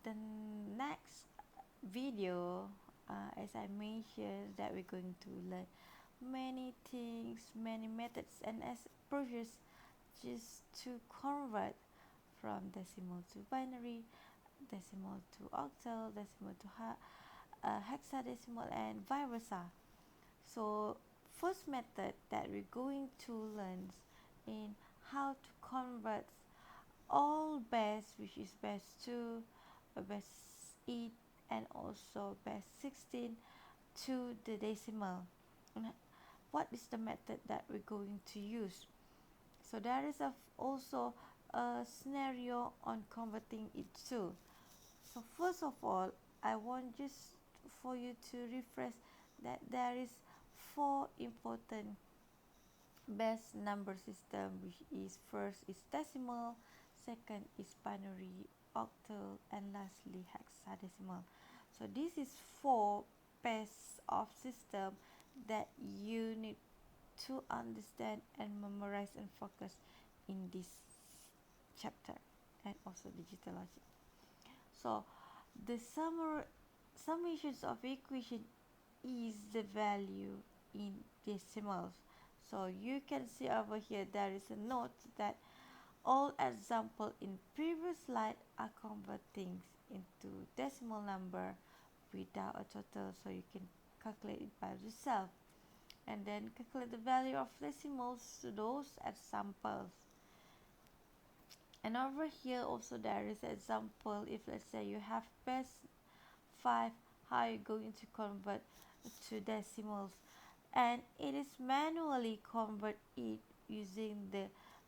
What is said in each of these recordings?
the next video, as I mentioned, that we're going to learn many things, many methods, and as process just to convert from decimal to binary, decimal to octal, decimal to hexadecimal, and vice versa. So first method that we're going to learn in how to convert all base, which is base 2, base 8, and also base 16 to the decimal. And what is the method that we're going to use? So there is also a scenario on converting it too. So first of all, I want just for you to refresh that there is 4 important base number system, which is first is decimal, second is binary, octal, and lastly hexadecimal. So this is 4 base of system that you need to understand and memorize and focus in this chapter, and also digital logic. So the summations of equation is the value in decimals. So you can see over here there is a note that all example in previous slide are converting into decimal number without a total, so you can calculate it by yourself and then calculate the value of decimals to those examples. And over here also there is an example. If let's say you have base 5, how are you going to convert to decimals? And it is manually convert it using the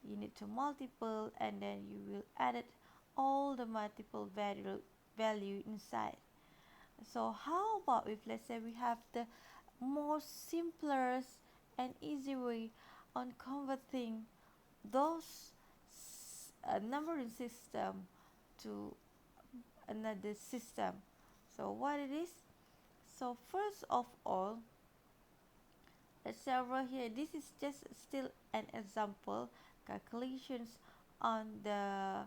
unit to multiple, and then you will add all the multiple value inside. So how about if let's say we have the more simplest and easy way on converting those numbering system to another system. So what it is? So first of all, let's say over here, this is just still an example calculations on the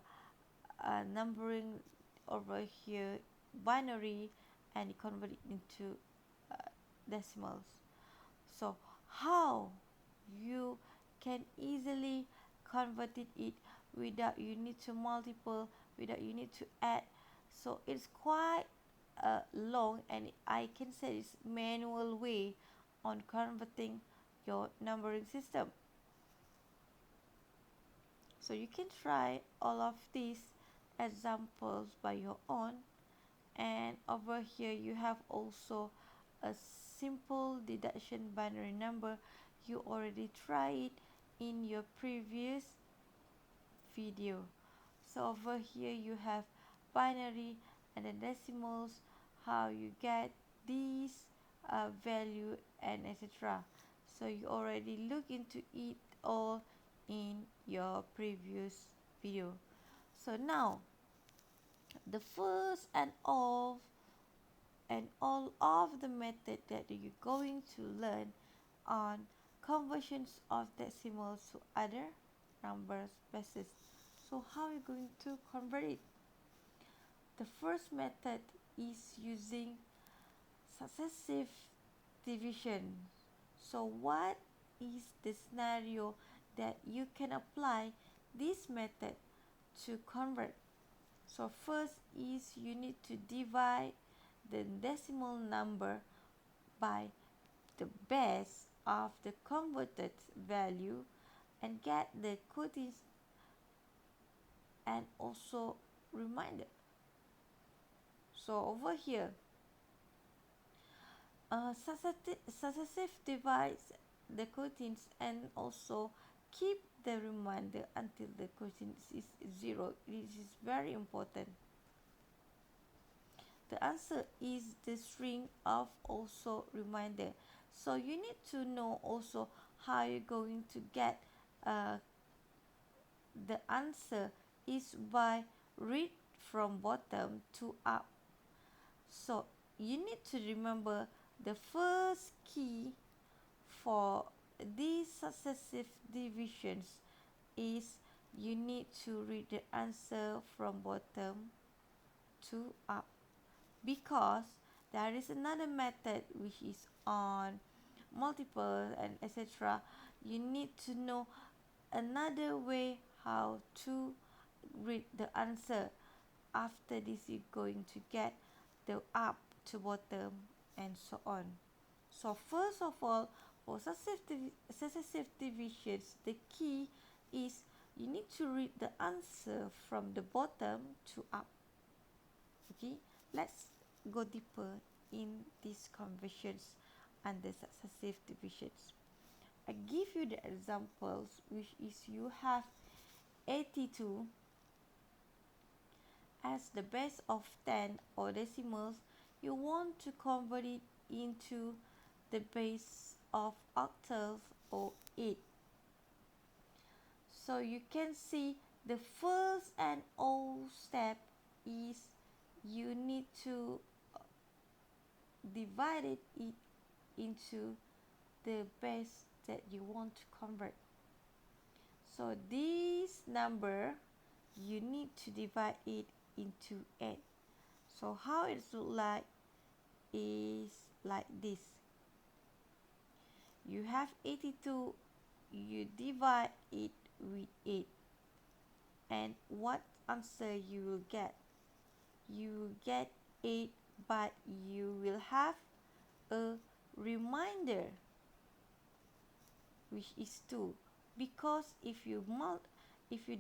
numbering over here binary, and convert it into decimals. So how you can easily convert it without you need to multiple, without you need to add. So it's quite long, and I can say it's manual way on converting your numbering system. So you can try all of these examples by your own. And over here you have also a simple deduction binary number. You already tried it in your previous video. So over here you have binary and the decimals, how you get these value, and etc. So you already look into it all in your previous video. So now the first and all of the method that you're going to learn on conversions of decimals to other numbers bases. So how are you going to convert it? The first method is using successive division. So what is the scenario that you can apply this method to convert? So first is you need to divide the decimal number by the base of the converted value and get the quotients and also remainder. So over here, successive divides the quotients and also keep the remainder until the quotient is 0. This is very important. The answer is the string of also remainder. So you need to know also how you're going to get the answer is by read from bottom to up. So you need to remember the first key for these successive divisions is you need to read the answer from bottom 2 up, because there is another method which is on multiple and etc. You need to know another way how to read the answer. After this, you're going to get the up to bottom and so on. So first of all, for successive divisions, the key is you need to read the answer from the bottom to up. Okay, let's go deeper in these conversions under successive divisions. I give you the examples, which is you have 82 as the base of 10 or decimals. You want to convert it into the base of octals or 8. So you can see the first and all step is you need to divide it into the base that you want to convert. So this number, you need to divide it into 8. So how it looks like is like this. You have 82, you divide it with 8, and what answer you will get? You will get 8, but you will have a remainder, which is 2, because if you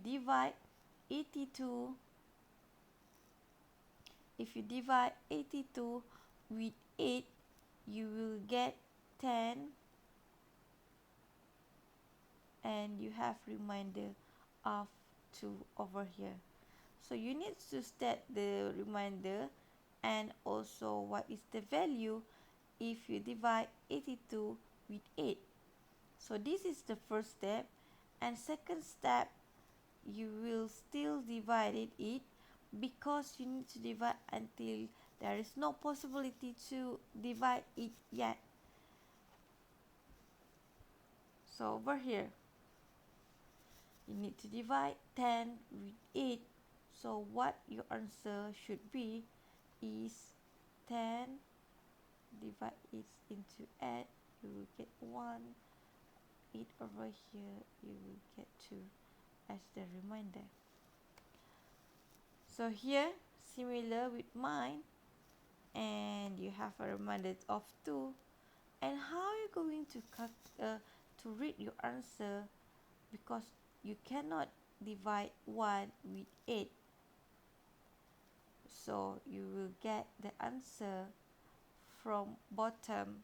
divide 82 with 8, you will get 10, and you have remainder of 2 over here. So you need to state the remainder and also what is the value if you divide 82 with 8. So this is the first step, and second step, you will still divide it because you need to divide until there is no possibility to divide it yet. So over here, you need to divide 10 with 8. So what your answer should be is 10 divide it into 8, you will get 1. 8 over here, you will get 2 as the remainder. So here, similar with mine, and you have a remainder of 2. And how are you going to read your answer, because you cannot divide 1 with 8. So you will get the answer from bottom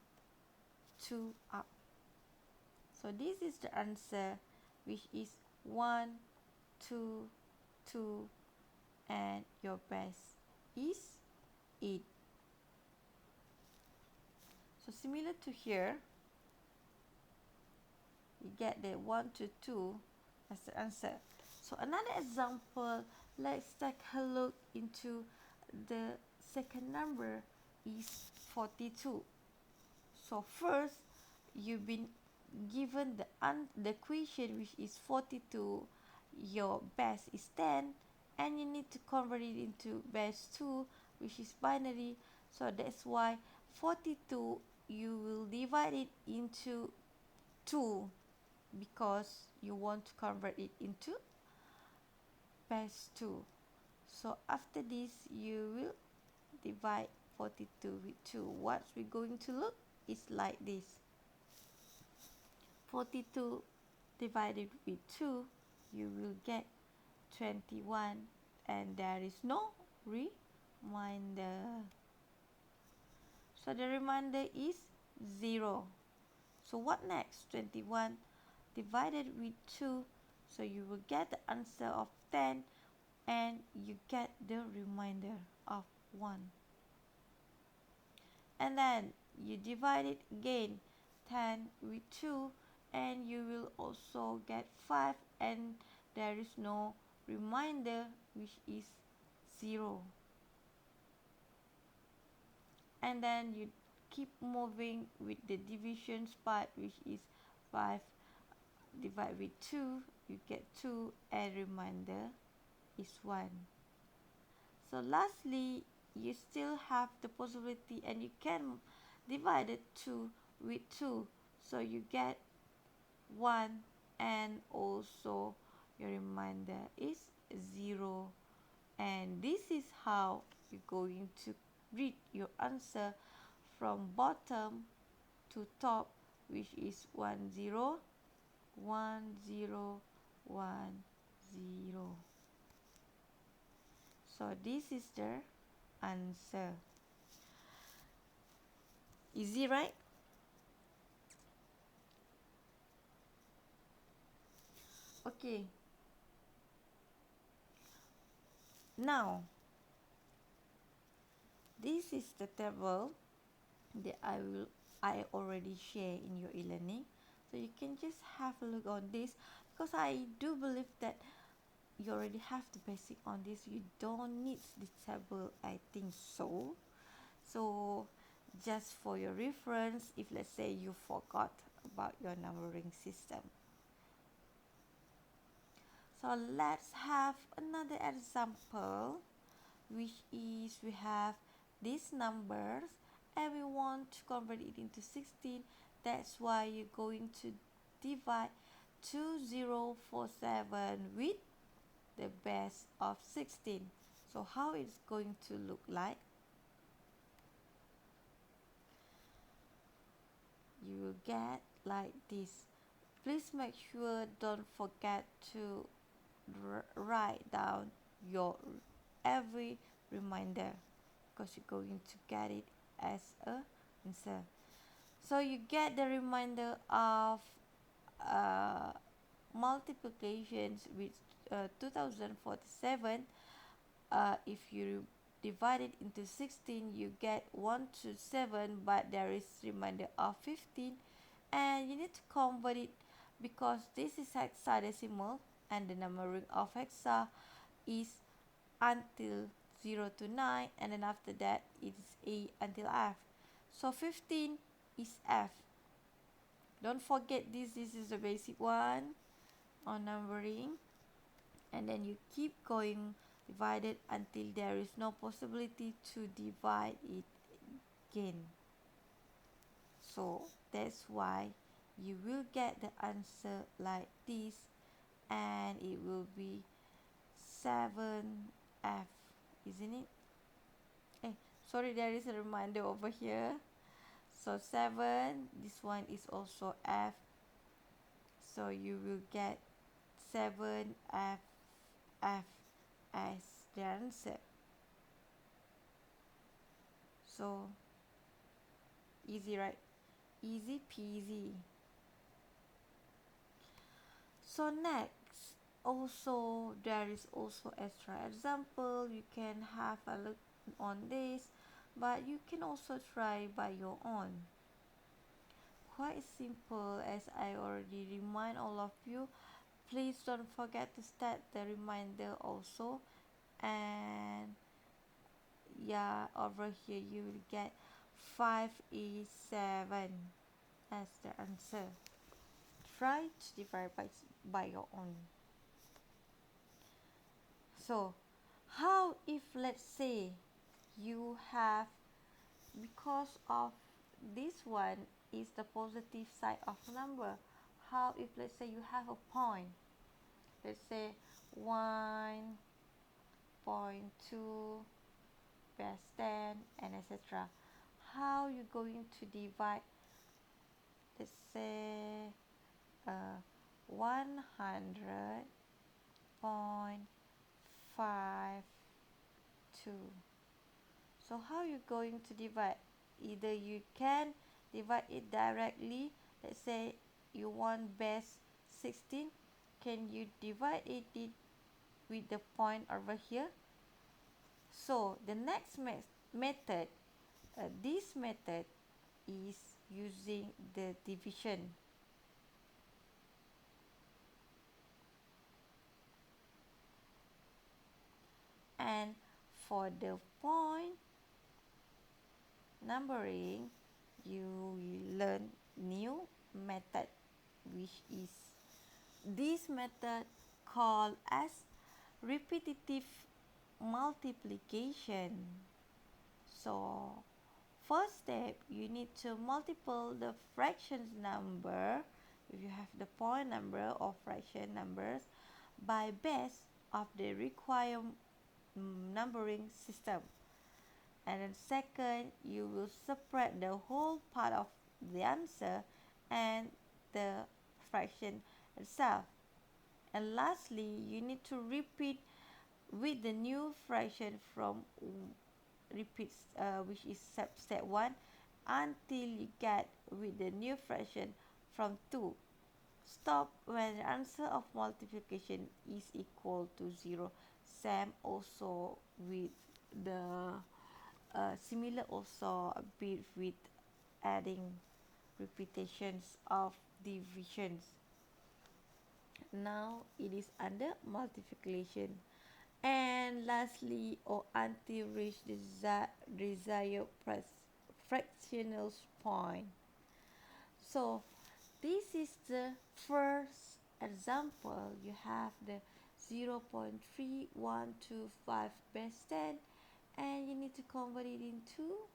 to up. So this is the answer, which is 1, 2, 2, and your base is 8. So similar to here, you get the 1 to 2 as the answer. So another example, let's take a look into the second number is 42. So first, you've been given the equation, which is 42, your base is 10, and you need to convert it into base 2, which is binary. So that's why 42, you will divide it into 2, because you want to convert it into base 2. So after this, you will divide 42 with 2. What we're going to look is like this. 42 divided with 2, you will get 21, and there is no remainder. So the remainder is 0. So what next? 21 divided with 2, so you will get the answer of 10, and you get the remainder of 1. And then you divide it again, 10 with 2, and you will also get 5, and there is no remainder, which is 0. And then you keep moving with the divisions part, which is 5 divided with 2, you get 2, and remainder is 1. So lastly, you still have the possibility, and you can divide it 2 with 2, so you get 1, and also your remainder is 0. And this is how you're going to read your answer from bottom to top, which is 1 0 1 0 1 0. So this is the answer. Easy, right? Okay, now this is the table that I already share in your e-learning, so you can just have a look on this, because I do believe that you already have the basic on this. You don't need the table, I think so. So just for your reference, if let's say you forgot about your numbering system. So let's have another example, which is we have these numbers and we want to convert it into 16. That's why you're going to divide 2047 with the base of 16. So how it's going to look like? You will get like this. Please make sure don't forget to write down your every reminder, because you're going to get it as a answer. So you get the reminder of multiplications with 2047. If you divide it into 16, you get 1 to 7, but there is reminder of 15, and you need to convert it, because this is hexadecimal and the numbering of hexa is until 0 to 9, and then after that it's A until F. So 15 is F. Don't forget this is the basic one on numbering, and then you keep going divided until there is no possibility to divide it again. So that's why you will get the answer like this, and it will be 7F, isn't it? Sorry, there is a reminder over here. So 7, this one is also F, so you will get 7F as the answer. So easy, right? Easy peasy. So next, also there is also extra example. You can have a look on this, but you can also try by your own. Quite simple, as I already remind all of you. Please don't forget to start the reminder also. And yeah, over here you will get 5 is 7 as the answer. Try to divide by your own. So how if let's say you have, because of this one is the positive side of number, how if let's say you have a point, let's say 1.2 less than, and etc. How you going to divide, let's say 100.52. So how you going to divide? Either you can divide it directly. Let's say you want base 16. Can you divide it with the point over here? So the next method, this method is using the division. And for the point numbering, you will learn new method, which is this method called as repetitive multiplication. So first step, you need to multiply the fractions number, if you have the point number or fraction numbers, by base of the required numbering system. And then second, you will separate the whole part of the answer and the fraction itself. And lastly, you need to repeat with the new fraction from repeats, which is step 1, until you get with the new fraction from 2. Stop when the answer of multiplication is equal to 0. Same also with the similar also a bit with adding repetitions of divisions. Now it is under multiplication. And lastly, or until reach the desired fractional point. So this is the first example. You have the 0.3125 base 10, and you need to convert it into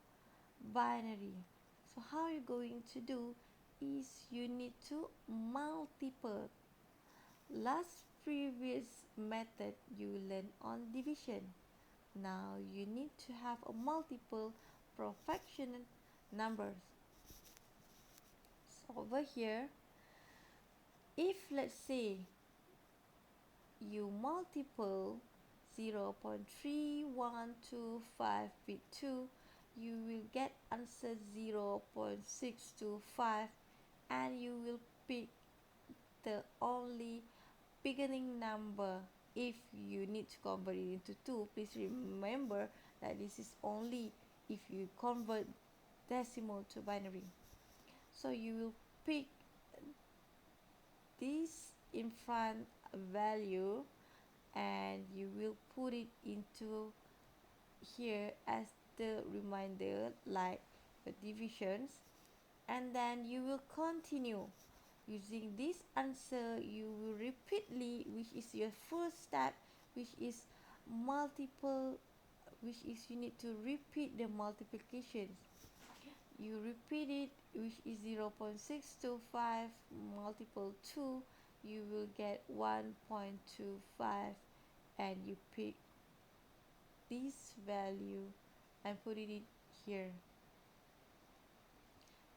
binary. So how you're going to do is you need to multiply. Last previous method you learned on division. Now you need to have a multiple for fractional numbers. So over here, if let's say you multiple 0.3125 with 2, you will get answer 0.625, and you will pick the only beginning number. If you need to convert it into 2, please remember that this is only if you convert decimal to binary. So you will pick this in front value and you will put it into here as the reminder, like the divisions, and then you will continue using this answer. You will repeatedly, which is your first step, which is multiple, which is you need to repeat the multiplications. You repeat it, which is 0.625 multiple 2, you will get 1.25, and you pick this value and put it in here,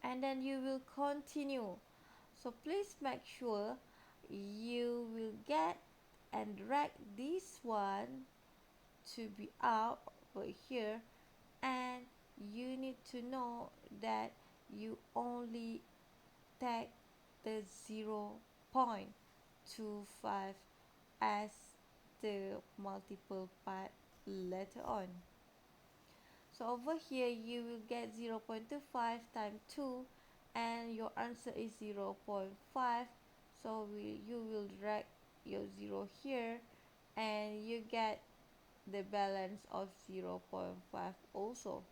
and then you will continue. So please make sure you will get and drag this one to be out over here, and you need to know that you only take the 0.25 as the multiple part later on. So over here you will get 0.25 times 2, and your answer is 0.5. So you will drag your 0 here, and you get the balance of 0.5 also.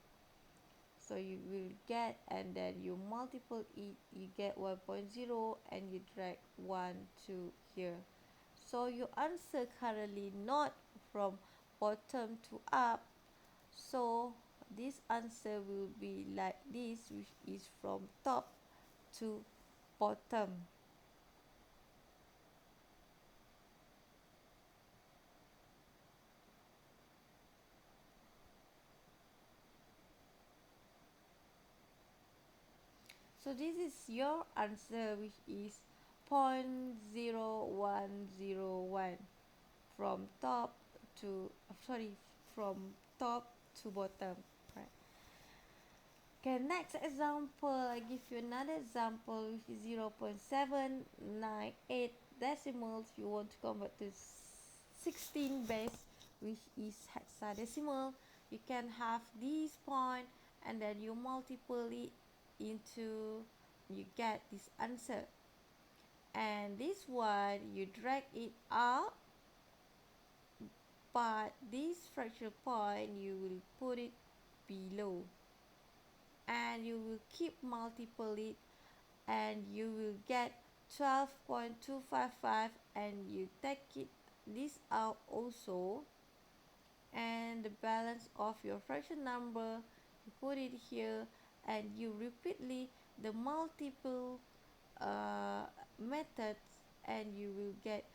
So you will get, and then you multiple it, you get 1.0, and you drag 1 to here. So your answer currently not from bottom to up, so this answer will be like this, which is from top to bottom. So this is your answer, which is 0.0101 from top to from top to bottom, right? Okay, next example, I give you another example, which is 0.798 decimals. You want to convert to 16 base, which is hexadecimal. You can have this point, and then you multiply it into, you get this answer, and this one you drag it out, but this fractional point you will put it below, and you will keep multiply it, and you will get 12.255, and you take it this out also, and the balance of your fraction number, you put it here, and you repeatedly the multiple methods, and you will get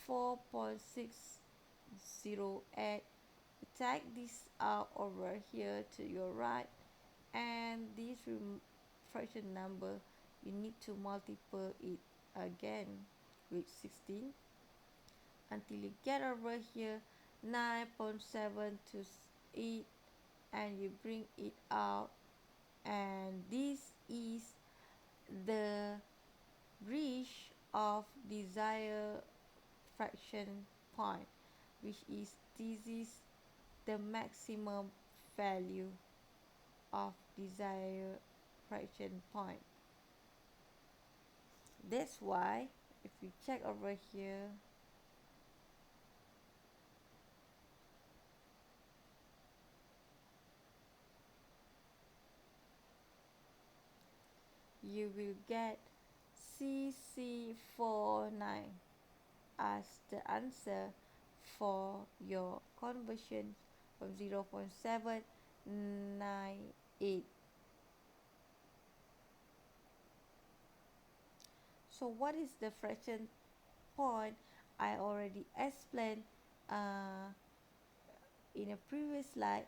4.608. Take this out over here to your right, and this fraction number you need to multiply it again with 16 until you get over here 9.728, and you bring it out, and this is the reach of desired fraction point, which is this is the maximum value of desired fraction point. That's why if you check over here, you will get CC49 as the answer for your conversion from 0.798. So what is the fraction point? I already explained in a previous slide,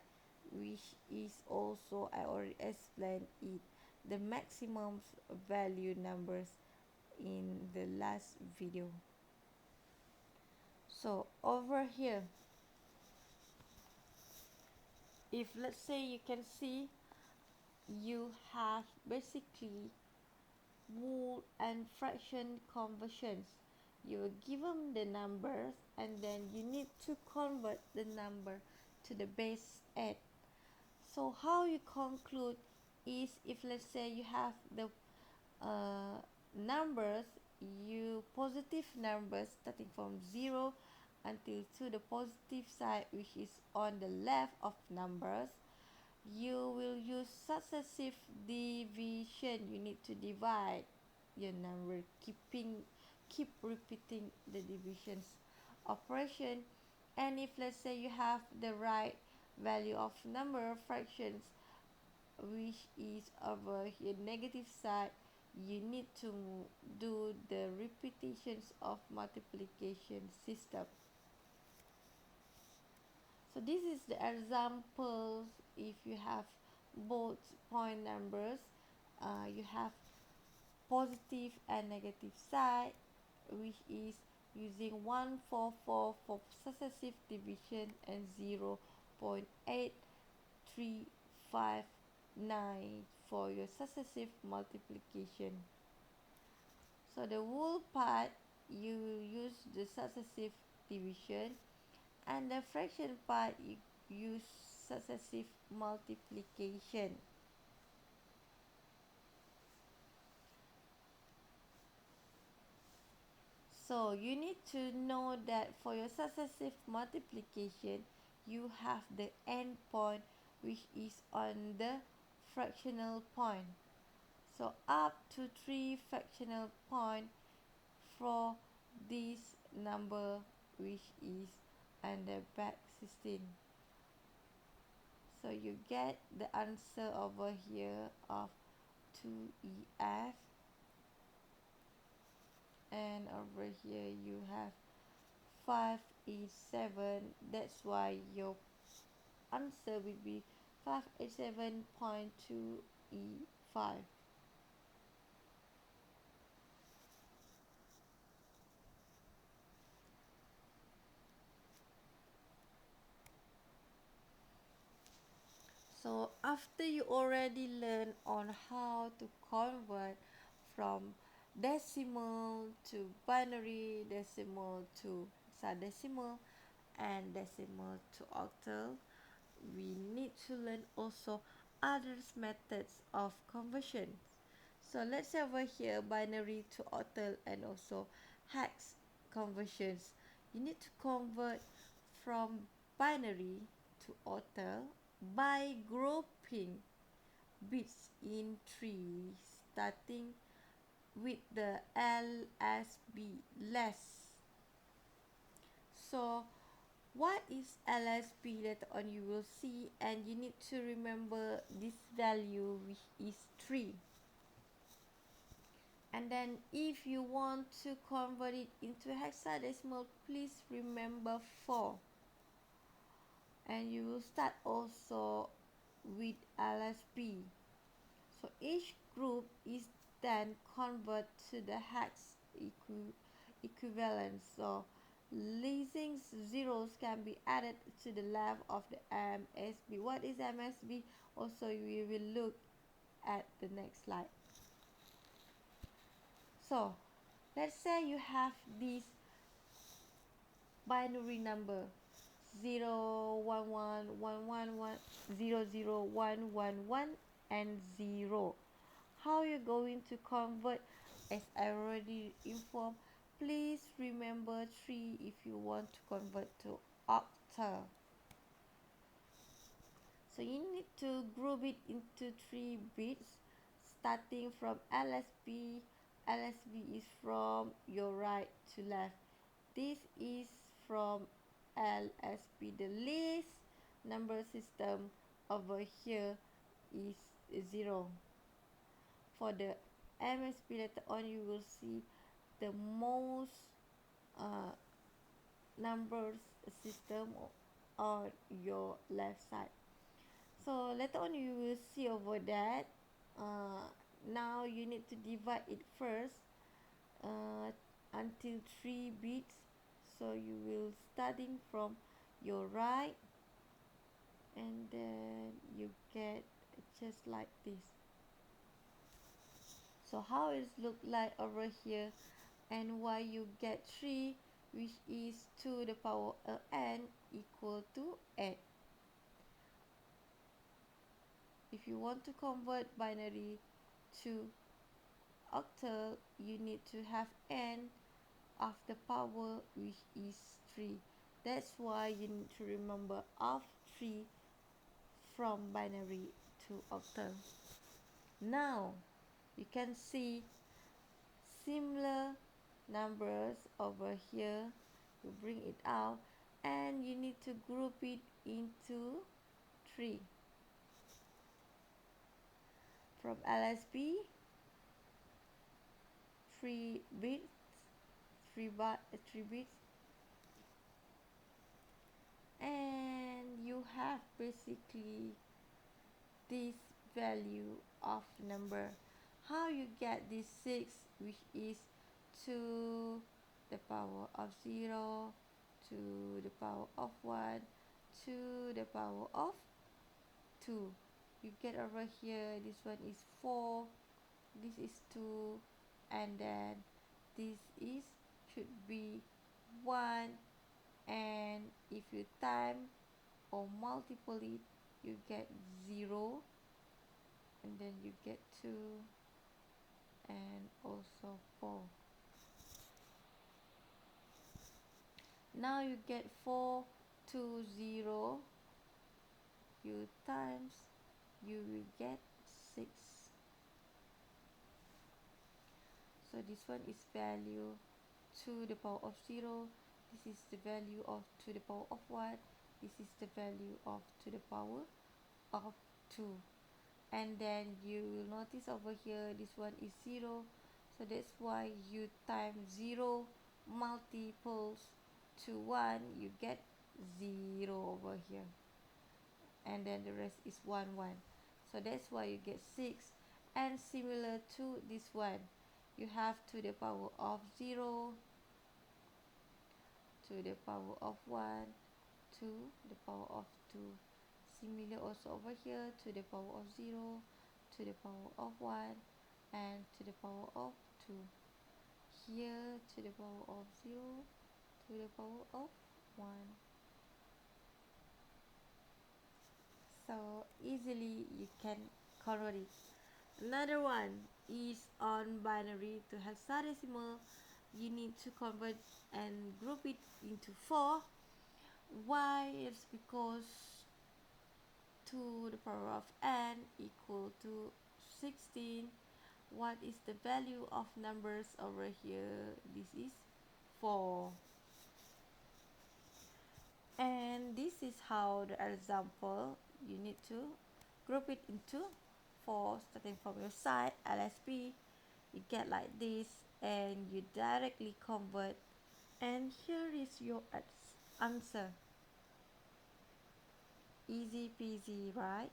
which is also I already explained it, the maximum value numbers in the last video. So over here, if let's say you can see, you have basically whole and fraction conversions. You will give them the numbers, and then you need to convert the number to the base 8. So how you conclude is, if let's say you have the numbers, you positive numbers starting from 0 until to the positive side, which is on the left of numbers, you will use successive division. You need to divide your number, keep repeating the divisions operation. And if let's say you have the right value of number of fractions, which is over here negative side, you need to do the repetitions of multiplication system. So this is the examples. If you have both point numbers, you have positive and negative side, which is using 144 for successive division and 0.8359 for your successive multiplication. So the whole part, you will use the successive division, and the fraction part you use successive multiplication. So you need to know that for your successive multiplication, you have the end point, which is on the fractional point. So up to 3 fractional point for this number, which is under back 16. So you get the answer over here of 2EF, and over here you have 587. That's why your answer will be 587.2E5. So after you already learn on how to convert from decimal to binary, decimal to hexadecimal, and decimal to octal, we need to learn also other methods of conversion. So let's say over here binary to octal and also hex conversions. You need to convert from binary to octal by grouping bits in trees starting with the LSB less. So What is LSP? Later on you will see, and you need to remember this value, which is 3. And then if you want to convert it into hexadecimal, please remember 4. And you will start also with LSP. So each group is then converted to the hex equivalent. So leasing zeros can be added to the left of the MSB. What is MSB? Also, we will look at the next slide. So let's say you have this binary number 0 1 1 1 1 1 0 0 1 1 1 and 0. How you're going to convert? As I already informed, please remember 3 if you want to convert to octal. So you need to group it into 3 bits, starting from LSB. LSB is from your right to left. This is from LSB. The least number system over here is 0. For the MSB, later on you will see the most numbers system on your left side. So later on you will see over that. Now you need to divide it first until 3 bits. So you will starting from your right, and then you get just like this. So how it look like over here, and why you get 3, which is to the power n equal to 8. If you want to convert binary to octal, you need to have n of the power, which is 3. That's why you need to remember of 3 from binary to octal. Now you can see similar numbers over here. You bring it out, and you need to group it into 3. From LSB, 3 bits, 3 bits, and you have basically this value of number. How you get this 6, which is to the power of 0, to the power of 1, to the power of 2. You get over here, this one is 4, this is 2, and then this is should be 1, and if you time or multiply it, you get 0, and then you get 2, and also 4. Now you get 4 to 0, you times, you will get 6. So this one is value to the power of 0, this is the value of to the power of 1, this is the value of to the power of 2. And then you will notice over here, this one is 0, so that's why you times 0 multiples to 1, you get 0 over here, and then the rest is 1 1. So that's why you get 6. And similar to this one, you have to the power of 0, to the power of 1, to the power of 2. Similar also over here, to the power of 0, to the power of 1, and to the power of 2. Here to the power of 0, to the power of 1. So easily you can convert it. Another one is on binary to hexadecimal. You need to convert and group it into 4. Why? It's because 2 the power of n equal to 16. What is the value of numbers over here? This is 4. And this is how the example, you need to group it into 4, starting from your side, LSP, you get like this, and you directly convert, and here is your answer. Easy peasy, right?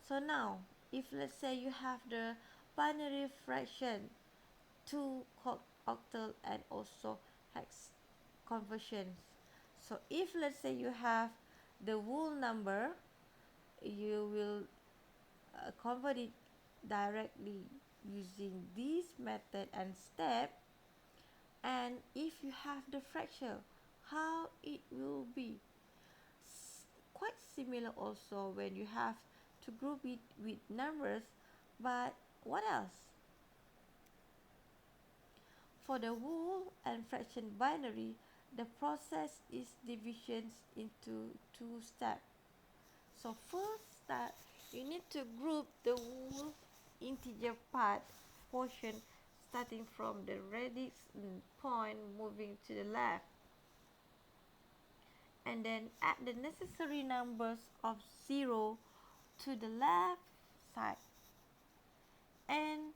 So now, if let's say you have the binary fraction, 2 octal and also hex conversions. So if let's say you have the whole number, you will convert it directly using this method and step. And if you have the fraction, how it will be? Quite similar also when you have to group it with numbers, but what else? For the whole and fraction binary, the process is division into 2 steps. So first step, you need to group the whole integer part portion starting from the radix point moving to the left, and then add the necessary numbers of 0 to the left side. And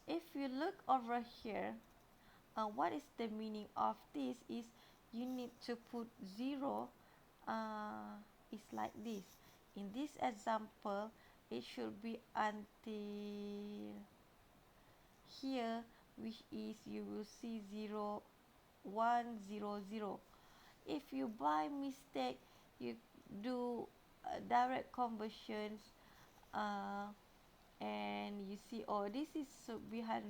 if you look over here, what is the meaning of this is you need to put 0, it's like this. In this example, it should be until here, which is you will see 0 1 0 0. If you by mistake you do direct conversions, and you see, oh, this is behind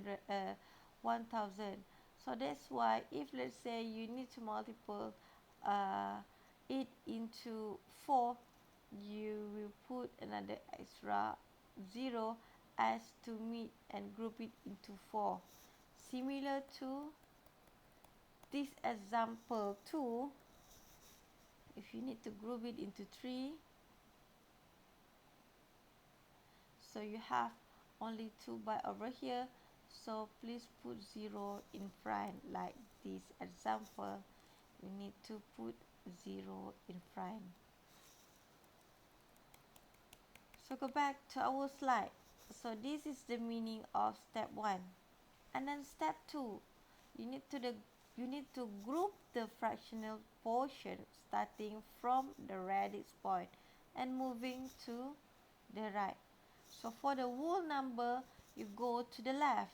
1000, so that's why if let's say you need to multiple it into 4, you will put another extra 0 as to meet and group it into 4, similar to this example 2. If you need to group it into 3, so you have only 2 by over here, so please put 0 in front. Like this example, you need to put 0 in front. So go back to our slide. So this is the meaning of step 1. And then step 2, you need to group the fractional portion starting from the radix point and moving to the right. So for the whole number, you go to the left,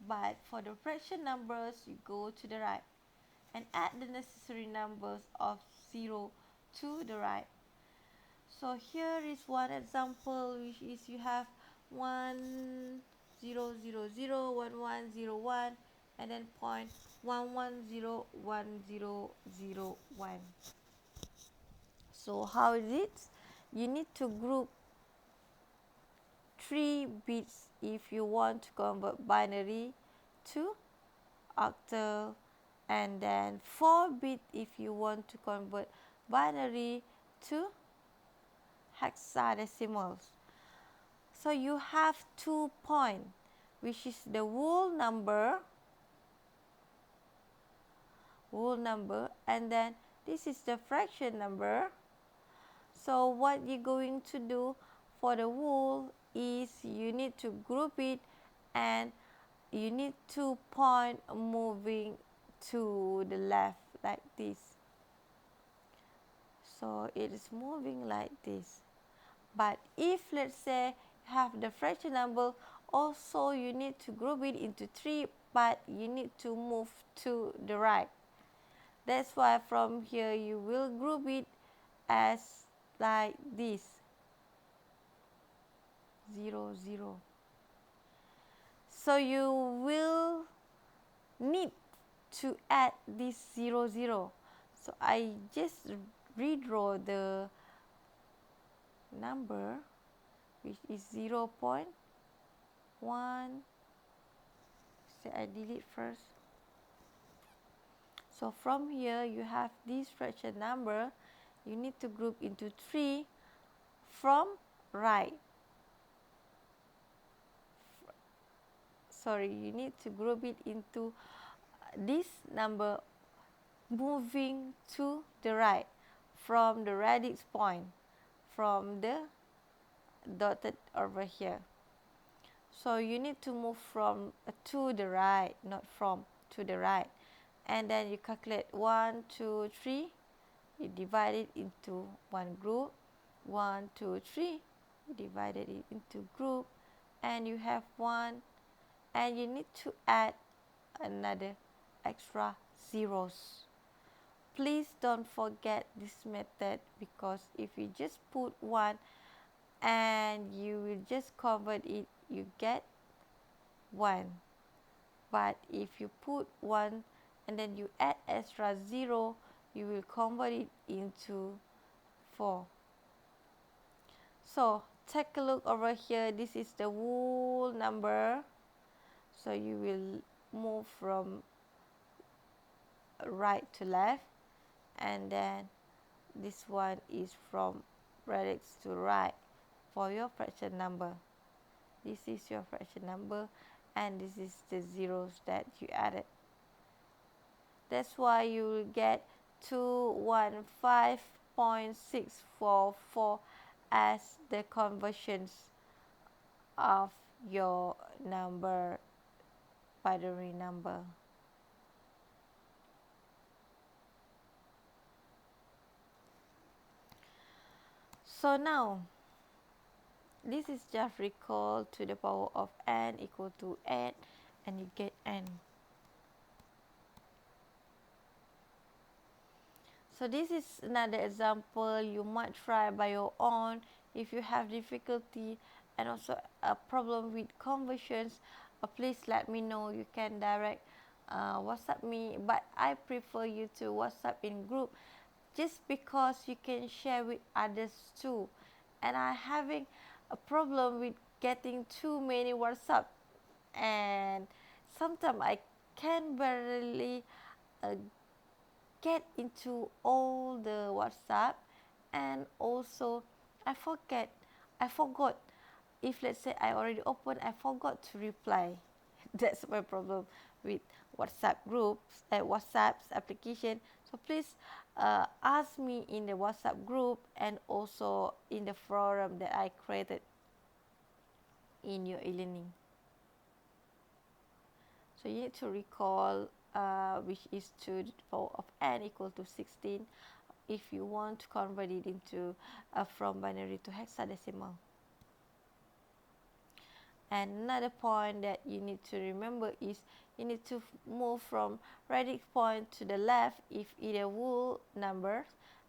but for the fraction numbers, you go to the right and add the necessary numbers of 0 to the right. So here is one example, which is you have 1 0 0 0 1 1 0 1 and then point 1 1 0 1 0 0 1. So how is it? You need to group 3 bits if you want to convert binary to octal, and then 4 bit if you want to convert binary to hexadecimals. So you have 2 points, which is the whole number, and then this is the fraction number. So what you're going to do for the whole is you need to group it, and you need 2 points moving to the left like this. So it is moving like this. But if let's say you have the fraction number, also you need to group it into 3, but you need to move to the right. That's why from here you will group it as like this, 0 0. So you will need to add this 0 0. So I just redraw the number, which is 0.1. So I delete first. So from here you have this fraction number, you need to group into 3 from right. Sorry, you need to group it into this number moving to the right from the radix point, from the dotted over here. So you need to move from to the right, not from to the right. And then you calculate 1, 2, 3. You divide it into one group. 1, 2, 3. You divided it into group. And you have 1. And you need to add another extra zeros. Please don't forget this method, because if you just put 1 and you will just convert it, you get 1. But if you put 1 and then you add extra 0, you will convert it into 4. So take a look over here. This is the whole number. So you will move from right to left, and then this one is from radix to right for your fraction number. This is your fraction number, and this is the zeros that you added. That's why you will get 215.644 as the conversions of your number, binary number. So now, this is just recall to the power of n equal to 8, and you get n. So this is another example. You might try by your own. If you have difficulty and also a problem with conversions, please let me know. You can direct WhatsApp me, but I prefer you to WhatsApp in group, just because you can share with others too. And I'm having a problem with getting too many WhatsApp, and sometimes I can barely get into all the WhatsApp, and also I forgot, if let's say I already opened, I forgot to reply. That's my problem with WhatsApp groups, WhatsApp's application. So please ask me in the WhatsApp group and also in the forum that I created in your e-learning. So you need to recall which is 2 to the power of n equal to 16 if you want to convert it into from binary to hexadecimal. And another point that you need to remember is you need to move from radix point to the left if either whole numbers,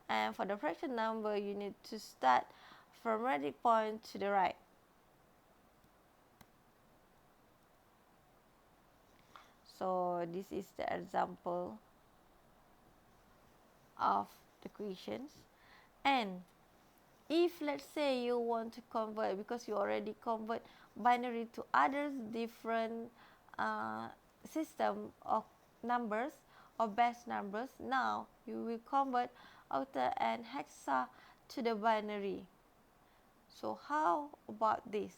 and for the fraction number you need to start from radix point to the right. So this is the example of the questions. And if let's say you want to convert, because you already convert binary to others different system of numbers or base numbers, now you will convert octal and hexa to the binary. So how about this?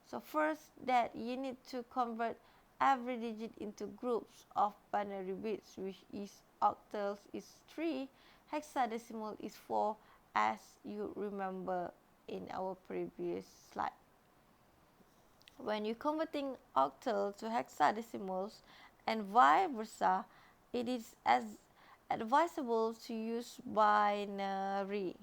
So first, that you need to convert every digit into groups of binary bits, which is octals is 3, hexadecimal is 4, as you remember in our previous slide. When you're converting octal to hexadecimals and vice versa, it is as advisable to use binary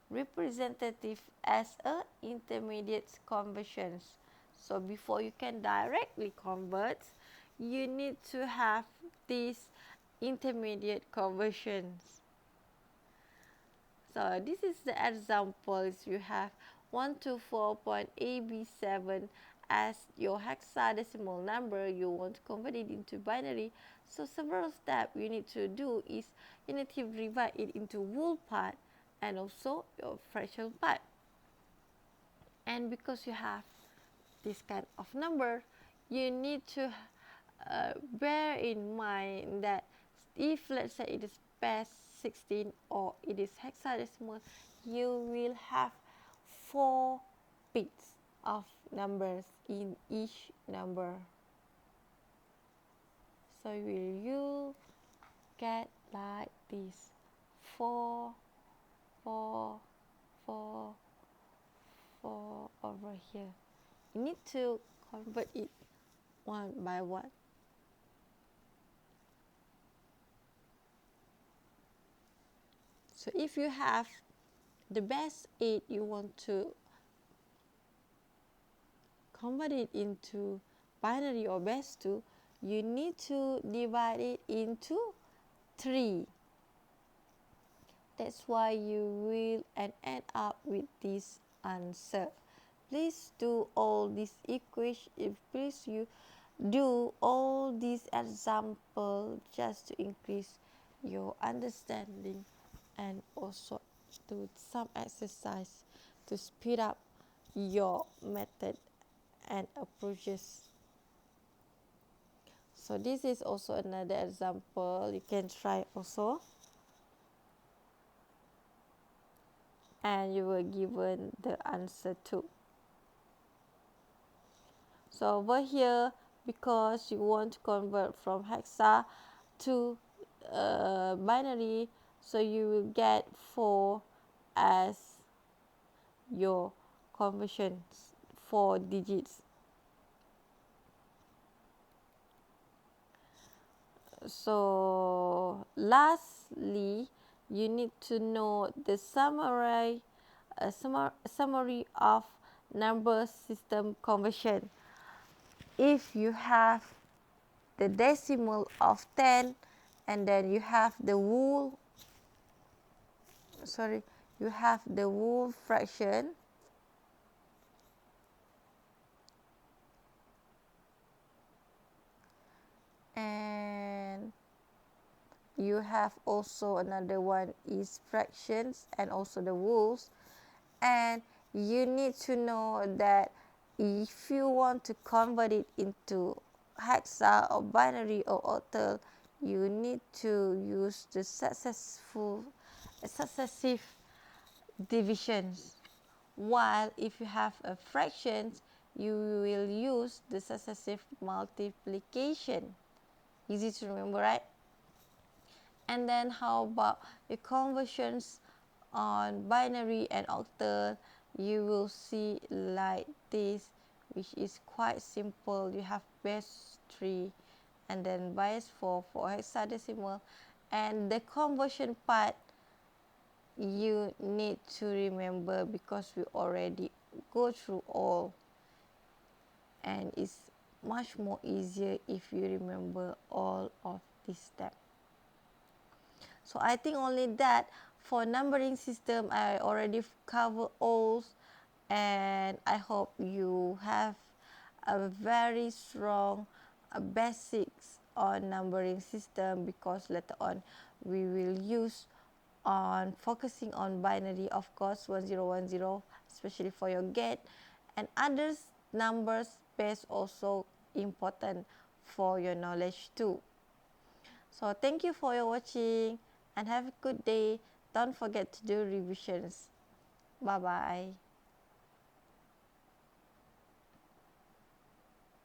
representative as a intermediate conversions. So before you can directly convert, you need to have these intermediate conversions. So this is the examples. You have 124.AB7 as your hexadecimal number. You want to convert it into binary. So several steps you need to do is you need to divide it into whole part and also your fraction part. And because you have this kind of number, you need to bear in mind that if let's say it is base 16 or it is hexadecimal, you will have 4 bits of numbers in each number. So you get like this: 4, 4, 4, 4 over here. You need to convert it one by one. So if you have the base 8, you want to convert it into binary or base 2, you need to divide it into 3. That's why you will end up with this answer. Please do all these equations. Please you do all these examples just to increase your understanding, and also do some exercise to speed up your method and approaches. So this is also another example you can try also, and you will given the answer too. So over here, because you want to convert from hexa to binary, so you will get 4 as your conversion, 4 digits. So lastly, you need to know the summary of number system conversion. If you have the decimal of 10, and then you have the whole fraction, and you have also another one is fractions and also the wholes, and you need to know that if you want to convert it into hexa or binary or octal, you need to use the successive divisions, while if you have a fractions, you will use the successive multiplication. Easy to remember, right? And then how about the conversions on binary and octal? You will see like this, which is quite simple. You have base 3 and then base 4 for hexadecimal, and the conversion part you need to remember because we already go through all, and it's much more easier if you remember all of these steps. So I think only that for numbering system I already cover all, and I hope you have a very strong basics on numbering system, because later on we will use on focusing on binary, of course 1010, especially for your gate, and others numbers base also important for your knowledge too. So thank you for your watching and have a good day. Don't forget to do revisions. Bye bye.